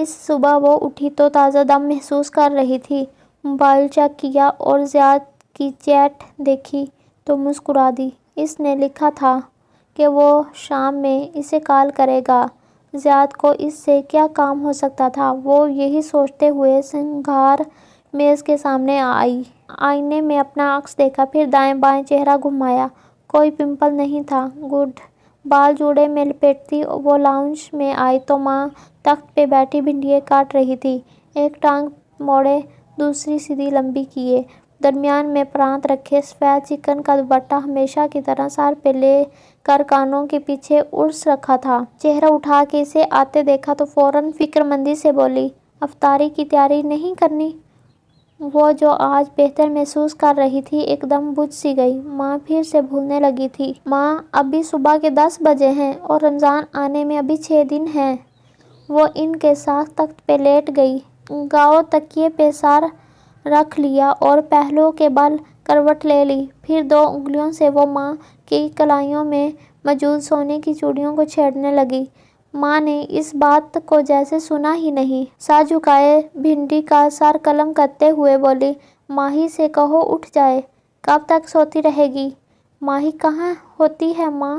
اس صبح وہ اٹھی تو تازہ دم محسوس کر رہی تھی۔ موبائل چیک کیا اور زیاد کی چیٹ دیکھی تو مسکرا دی۔ اس نے لکھا تھا کہ وہ شام میں اسے کال کرے گا۔ زیاد کو اس سے کیا کام ہو سکتا تھا؟ وہ یہی سوچتے ہوئے سنگھار میز کے سامنے آئی۔ آئینے میں اپنا عکس دیکھا، پھر دائیں بائیں چہرہ گھمایا۔ کوئی پمپل نہیں تھا۔ گڈ۔ بال جوڑے میں لپیٹتی وہ لاؤنج میں آئی تو ماں تخت پہ بیٹھی بھنڈیاں کاٹ رہی تھی۔ ایک ٹانگ موڑے، دوسری سیدھی لمبی کیے، درمیان میں پرانت رکھے، سفید چکن کا دوپٹہ ہمیشہ کی طرح سر پہ لے کر کانوں کے پیچھے الٹ رکھا تھا۔ چہرہ اٹھا کے اسے آتے دیکھا تو فوراً فکرمندی سے بولی، افطاری کی تیاری نہیں کرنی؟ وہ جو آج بہتر محسوس کر رہی تھی ایک دم بجھ سی گئی۔ ماں پھر سے بھولنے لگی تھی۔ ماں، ابھی صبح کے 10 بجے ہیں اور رمضان آنے میں ابھی 6 دن ہیں۔ وہ ان کے ساتھ تخت پہ لیٹ گئی، گاؤ تکیے پہ سر رکھ لیا اور پہلوؤں کے بل کروٹ لے لی۔ پھر 2 انگلیوں سے وہ ماں کی کلائیوں میں موجود سونے کی چوڑیوں کو چھیڑنے لگی۔ ماں نے اس بات کو جیسے سنا ہی نہیں۔ سر جھکائے بھنڈی کا سر قلم کرتے ہوئے بولی، ماہی سے کہو اٹھ جائے، کب تک سوتی رہے گی؟ ماہی کہاں ہوتی ہے ماں؟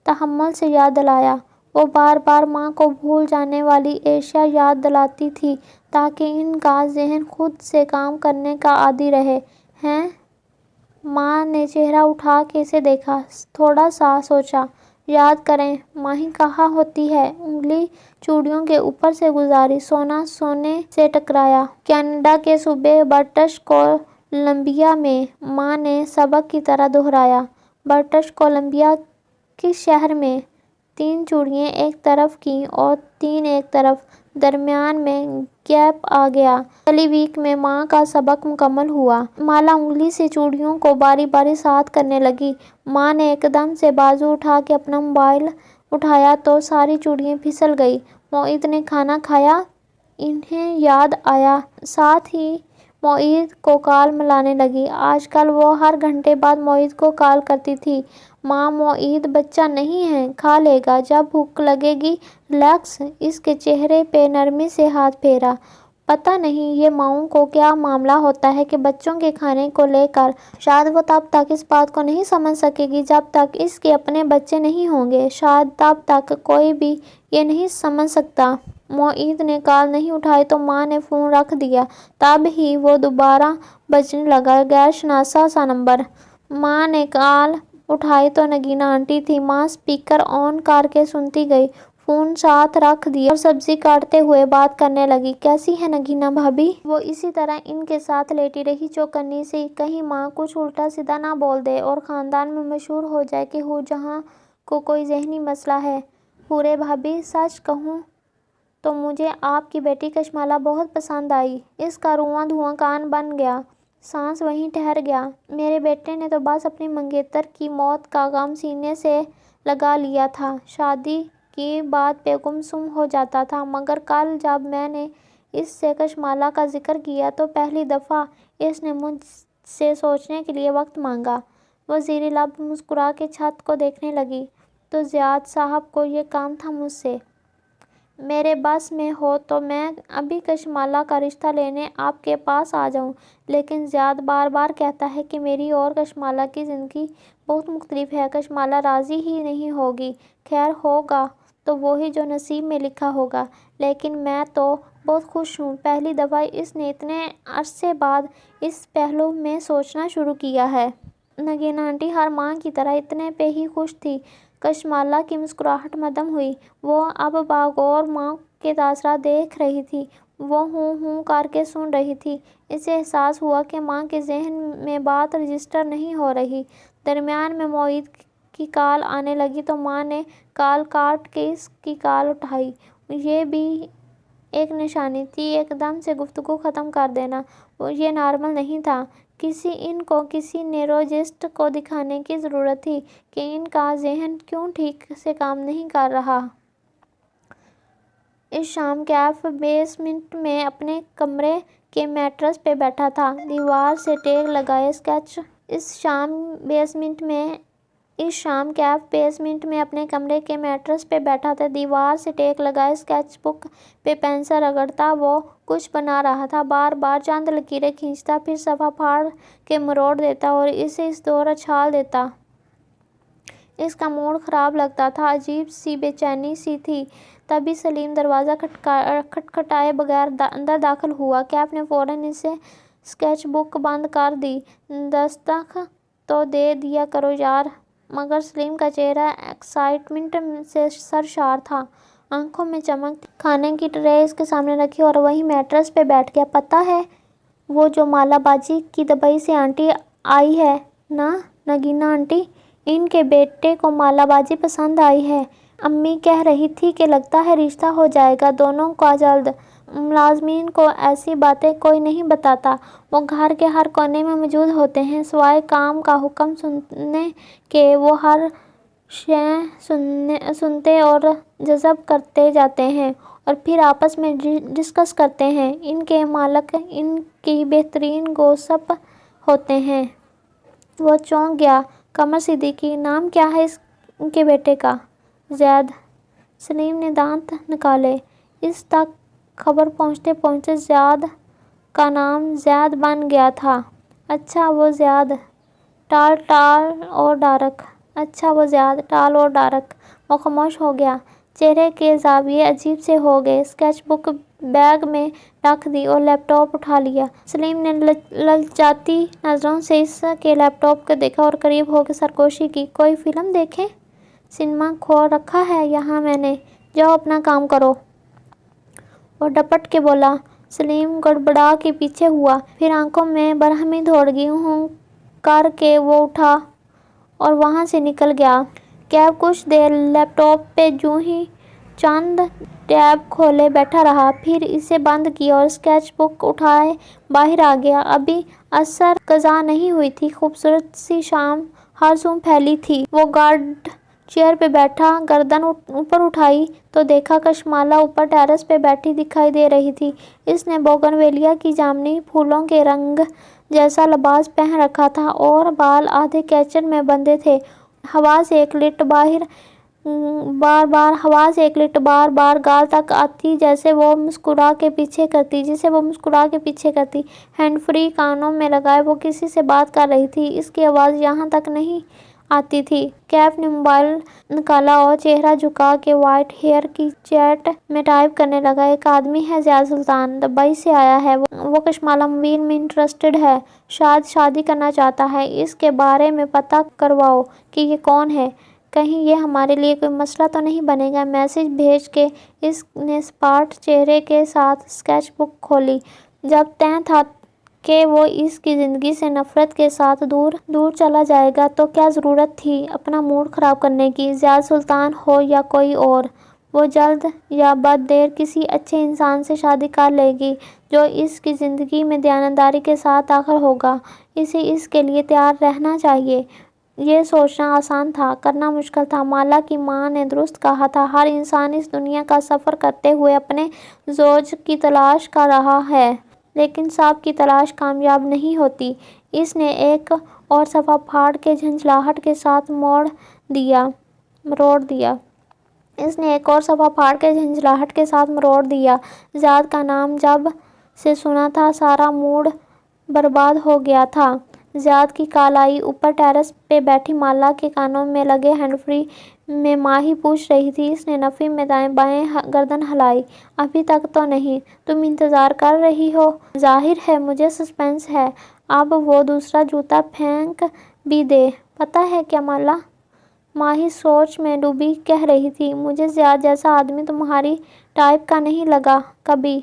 تحمل سے یاد دلایا۔ وہ بار بار ماں کو بھول جانے والی اشیاء یاد دلاتی تھی تاکہ ان کا ذہن خود سے کام کرنے کا عادی رہے۔ ہیں؟ ماں نے چہرہ اٹھا کے اسے دیکھا، تھوڑا سا سوچا۔ یاد کریں، ماہی کہاں ہوتی ہے؟ انگلی چوڑیوں کے اوپر سے گزاری، سونا سونے سے ٹکرایا۔ کینیڈا کے صوبے برٹش کولمبیا میں، ماں نے سبق کی طرح دہرایا۔ برٹش کولمبیا کس شہر میں؟ 3 چوڑیاں ایک طرف کیں اور 3 ایک طرف، درمیان میں گیپ آ گیا۔ اگلی ویک میں ماں کا سبق مکمل ہوا۔ مالا انگلی سے چوڑیوں کو باری باری ساتھ کرنے لگی۔ ماں نے ایک دم سے بازو اٹھا کے اپنا موبائل اٹھایا تو ساری چوڑیاں پھسل گئیں۔ معید نے کھانا کھایا؟ انہیں یاد آیا۔ ساتھ ہی معید کو کال ملانے لگی۔ آج کل وہ ہر گھنٹے بعد معید کو کال کرتی تھی۔ ماں، معید بچہ نہیں ہے، کھا لے گا، جب بھوک لگے گی، ریلیکس۔ اس کے چہرے پہ نرمی سے ہاتھ پھیرا۔ پتہ نہیں یہ ماؤں کو کیا معاملہ ہوتا ہے کہ بچوں کے کھانے کو لے کر شاید وہ تب تک اس بات کو نہیں سمجھ سکے گی جب تک اس کے اپنے بچے نہیں ہوں گے، شاید تب تک کوئی بھی یہ نہیں سمجھ سکتا۔ معید نے کال نہیں اٹھائی تو ماں نے فون رکھ دیا۔ تب ہی وہ دوبارہ بجنے لگا، غیر شناسا سا نمبر۔ ماں نے کال اٹھائی تو نگینا آنٹی تھیں۔ ماں اسپیکر آن کر کے سنتی گئی، فون ساتھ رکھ دیا اور سبزی کاٹتے ہوئے بات کرنے لگی۔ کیسی ہیں نگینا بھابھی؟ وہ اسی طرح ان کے ساتھ لیٹی رہی، چوکنی سی، کہیں ماں کچھ الٹا سیدھا نہ بول دے اور خاندان میں مشہور ہو جائے کہ ہو جہاں کو کوئی ذہنی مسئلہ ہے۔ ہورے بھابھی، سچ کہوں تو مجھے آپ کی بیٹی کشمالہ بہت پسند آئی۔ اس کا رواں دھواں کان بن گیا، سانس وہیں ٹھہر گیا۔ میرے بیٹے نے تو بس اپنی منگیتر کی موت کا غم سینے سے لگا لیا تھا، شادی کی بات پہ گم سم ہو جاتا تھا، مگر کل جب میں نے اس سے کشمالہ کا ذکر کیا تو پہلی دفعہ اس نے مجھ سے سوچنے کے لیے وقت مانگا۔ وہ زیر لب مسکرا کے چھت کو دیکھنے لگی۔ تو زیاد صاحب کو یہ کام تھا مجھ سے؟ میرے بس میں ہو تو میں ابھی کشمالہ کا رشتہ لینے آپ کے پاس آ جاؤں، لیکن زیاد بار بار کہتا ہے کہ میری اور کشمالہ کی زندگی بہت مختلف ہے، کشمالہ راضی ہی نہیں ہوگی۔ خیر، ہوگا تو وہی جو نصیب میں لکھا ہوگا، لیکن میں تو بہت خوش ہوں۔ پہلی دفعہ اس نے اتنے عرصے بعد اس پہلو میں سوچنا شروع کیا ہے۔ نگینا آنٹی ہر ماں کی طرح اتنے پہ ہی خوش تھی۔ کشمالہ کی مسکراہٹ مدھم ہوئی۔ وہ اب باغور ماں کے تاثرات دیکھ رہی تھی۔ وہ ہوں ہوں کر کے سن رہی تھی۔ اسے احساس ہوا کہ ماں کے ذہن میں بات رجسٹر نہیں ہو رہی۔ درمیان میں معید کی کال آنے لگی تو ماں نے کال کاٹ کے اس کی کال اٹھائی۔ یہ بھی ایک نشانی تھی، ایک دم سے گفتگو ختم کر دینا۔ یہ نارمل نہیں تھا۔ ان کو کسی نیورولوجسٹ کو دکھانے کی ضرورت تھی کہ ان کا ذہن کیوں ٹھیک سے کام نہیں کر رہا۔ اس شام کیف بیسمنٹ میں اپنے کمرے کے میٹرس پہ بیٹھا تھا، دیوار سے ٹیک لگائے اسکیچ۔ اس شام بیسمنٹ میں اس شام کیف بیسمنٹ میں اپنے کمرے کے میٹرس پہ بیٹھا تھا، دیوار سے ٹیک لگائے اسکیچ بک پہ پینسل رگڑتا وہ کچھ بنا رہا تھا، بار بار چند لکیریں کھینچتا، پھر صفحہ پھاڑ کے مروڑ دیتا اور اسے اس طور اچھال دیتا۔ اس کا موڈ خراب لگتا تھا، عجیب سی بے چینی سی تھی۔ تبھی سلیم دروازہ کھٹکھٹائے بغیر اندر داخل ہوا۔ کیف نے فوراً اسکیچ بک بند کر دی۔ دستخط تو دے دیا کرو یار۔ مگر سلیم کا چہرہ ایکسائٹمنٹ سے سرشار تھا، آنکھوں میں چمک تھی۔ کھانے کی ٹرے اس کے سامنے رکھی اور وہیں میٹرس پہ بیٹھ گیا۔ پتہ ہے وہ جو مالا باجی کی دبئی سے آنٹی آئی ہے نا، نگینا آنٹی، ان کے بیٹے کو مالا باجی پسند آئی ہے۔ امی کہہ رہی تھی کہ لگتا ہے رشتہ ہو جائے گا دونوں کا جلد۔ ملازمین کو ایسی باتیں کوئی نہیں بتاتا، وہ گھر کے ہر کونے میں موجود ہوتے ہیں، سوائے کام کا حکم سننے کے وہ ہر شے سنتے اور جذب کرتے جاتے ہیں اور پھر آپس میں ڈسکس کرتے ہیں۔ ان کے مالک ان کی بہترین گوسپ ہوتے ہیں۔ وہ چونک گیا۔ قمر صدیقی، نام کیا ہے ان کے بیٹے کا؟ زید۔ سلیم نے دانت نکالے۔ اس تک خبر پہنچتے پہنچتے زیاد کا نام زید بن گیا تھا۔ اچھا وہ زیاد، ٹال اور ڈارک۔ اچھا وہ زیاد، ٹال اور ڈارک۔ وہ خاموش ہو گیا۔ چہرے کے زاویے عجیب سے ہو گئے۔ اسکیچ بک بیگ میں رکھ دی اور لیپ ٹاپ اٹھا لیا۔ سلیم نے للچاتی نظروں سے اس کے لیپ ٹاپ کو دیکھا اور قریب ہو کے سرگوشی کی۔ کوئی فلم دیکھیں؟ سنیما کھول رکھا ہے یہاں میں نے، جاؤ اپنا کام کرو۔ وہ ڈپٹ کے بولا۔ سلیم گڑبڑا کے پیچھے ہوا، پھر آنکھوں میں برہمی دوڑ گئی۔ ہوں کر کے وہ اٹھا اور وہاں سے نکل گیا۔ کیف کچھ دیر لیپ ٹاپ پہ یوں ہی چند ٹیب کھولے بیٹھا رہا، پھر اسے بند کیا اور اسکیچ بک اٹھائے باہر آ گیا۔ ابھی عصر قضا نہیں ہوئی تھی، خوبصورت سی شام ہر سو پھیلی تھی۔ وہ گارڈ چیئر پہ بیٹھا، گردن اوپر اٹھائی تو دیکھا کشمالہ اوپر ٹیرس پہ بیٹھی دکھائی دے رہی تھی۔ اس نے بوگنویلیا کی جامنی پھولوں کے رنگ جیسا لباس پہن رکھا تھا اور بال آدھے کیچر میں بندھے تھے۔ ہوا سے ایک لٹ بار بار گال تک آتی جسے وہ مسکرا کے پیچھے کرتی۔ ہینڈ فری کانوں میں لگائے وہ کسی سے بات کر رہی تھی، اس کی آواز یہاں تک نہیں آتی تھی۔ کیف نے موبائل نکالا اور چہرہ جھکا کے وائٹ ہیئر کی چیٹ میں ٹائپ کرنے لگا۔ ایک آدمی ہے زیاد سلطان، دبئی سے آیا ہے، وہ کشمالہ موین میں انٹرسٹڈ ہے، شاید شادی کرنا چاہتا ہے، اس کے بارے میں پتہ کرواؤ کہ یہ کون ہے، کہیں یہ ہمارے لیے کوئی مسئلہ تو نہیں بنے گا۔ میسج بھیج کے اس نے سپاٹ چہرے کے ساتھ اسکیچ بک کھولی۔ جب طے تھا کہ وہ اس کی زندگی سے نفرت کے ساتھ دور چلا جائے گا تو کیا ضرورت تھی اپنا موڈ خراب کرنے کی؟ زیاد سلطان ہو یا کوئی اور، وہ جلد یا بد دیر کسی اچھے انسان سے شادی کر لے گی جو اس کی زندگی میں دیانتداری کے ساتھ داخل ہوگا۔ اسے اس کے لیے تیار رہنا چاہیے۔ یہ سوچنا آسان تھا، کرنا مشکل تھا۔ مالا کی ماں نے درست کہا تھا، ہر انسان اس دنیا کا سفر کرتے ہوئے اپنے زوج کی تلاش کر رہا ہے، لیکن سب کی تلاش کامیاب نہیں ہوتی۔ اس نے ایک اور صفحہ پھاڑ کے جھنجھلاہٹ کے ساتھ مروڑ دیا۔ زیاد کا نام جب سے سنا تھا سارا موڈ برباد ہو گیا تھا۔ زیاد کی کال آئی۔ اوپر ٹیرس پہ بیٹھی مالا کے کانوں میں لگے ہینڈ فری میں ماہی پوچھ رہی تھی۔ اس نے نفی میں دائیں بائیں گردن ہلائی۔ ابھی تک تو نہیں، تم انتظار کر رہی ہو؟ ظاہر ہے مجھے سسپنس ہے۔ اب وہ دوسرا جوتا پھینک بھی دے۔ پتہ ہے کیا مالا، ماہی سوچ میں ڈوبی کہہ رہی تھی، مجھے زیاد جیسا آدمی تمہاری ٹائپ کا نہیں لگا کبھی۔